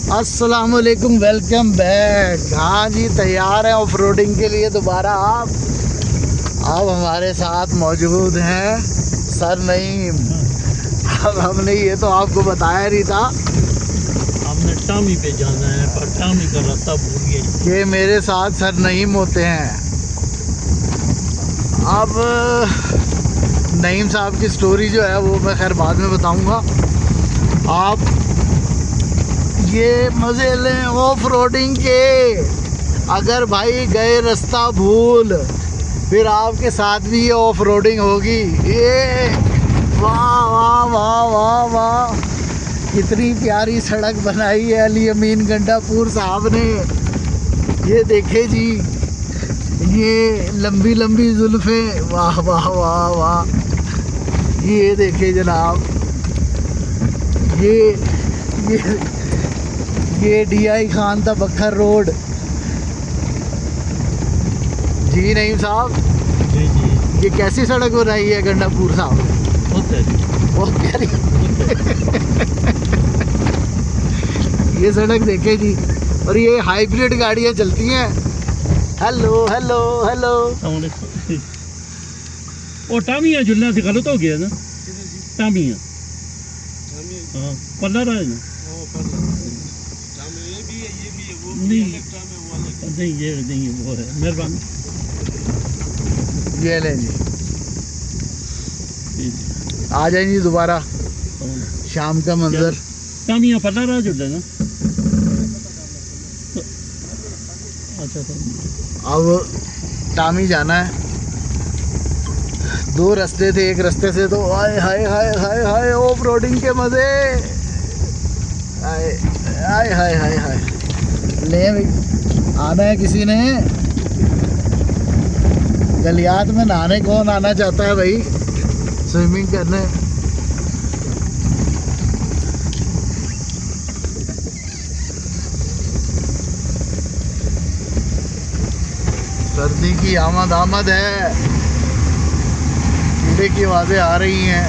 अस्सलामुअलैकुम, welcome back. हाँ जी, तैयार हैं ऑफ रोडिंग के लिए दोबारा। आप अब हमारे साथ मौजूद हैं सर नईम। अब हमने ये तो आपको बताया नहीं था, हमने टामी पे जाना है पर टामी का रास्ता भूल गए कि मेरे साथ सर नईम होते हैं। अब नईम साहब की स्टोरी जो है वो मैं खैर बाद में बताऊंगा। आप ये मज़े लें ऑफ रोडिंग के। अगर भाई गए रास्ता भूल, फिर आपके साथ भी ये ऑफ रोडिंग होगी। ये वाह वाह वाह वाह वाह, कितनी प्यारी सड़क बनाई है अली अमीन गंडापुर साहब ने। ये देखे जी, ये लंबी लंबी जुल्फ़ें, वाह वाह वाह वाह। ये देखे जनाब, ये DI खान था बखर रोड। जी नईम साहब, जी जी। ये कैसी सड़क बनाई है गंडापुर साहब ने? बहुत प्यारी। ये सड़क देखे जी, और ये हाइब्रिड गाड़ियाँ चलती हैं। Hello hello hello. वो टामिया जुलना से गलत हो गया ना। टामिया हाँ पल्ला रहा है ना। नहीं ये नहीं वो है। मेहरबानी। ये लें जी, आ जाए जी दोबारा। शाम का मंजर। टामिया पल्ला रहा जुड़ा ना। अच्छा अब टामी जाना है। दो रास्ते थे, एक रास्ते से तो हाय हाय हाय हाय हाय ऑफ रोडिंग के मजे। हाय हाय हाय हाय हाय। ले भाई, आना है किसी ने? गलियात में नहाने कौन आना चाहता है भाई, स्विमिंग करने। सर्दी की आमद है, कीड़े की आवाज़ें आ रही हैं,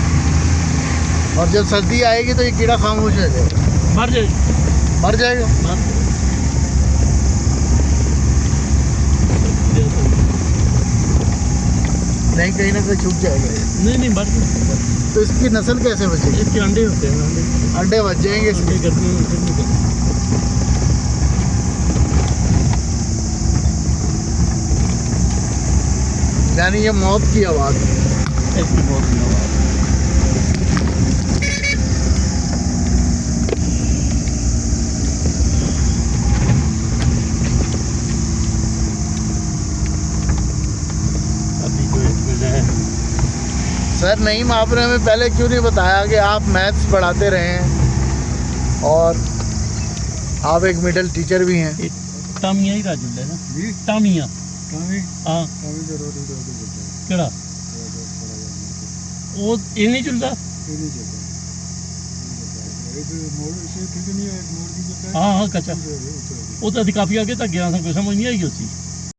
और जब सर्दी आएगी तो ये कीड़ा खामोश हो जाएगा, मर जाएगा। नहीं, कहीं ना कहीं छूट जाएगा। नहीं मर तो इसकी नस्ल कैसे बचेगी? इसके अंडे होते हैं। अंडे बच जाएंगे इसके। यानी ये मौत की आवाज़ है। इसकी मौत की आवाज़। सर नईम, आपने हमें पहले क्यों नहीं बताया कि आप मैथ्स पढ़ाते रहे हैं और आप एक मिडिल टीचर भी हैं? टामिया ही राजू है ना जी। टामिया हाँ केड़ा वो ये नहीं चलता। हाँ हाँ कच्चा वो तो काफ़ी आगे तक गया था, कोई समझ नहीं आई उसकी।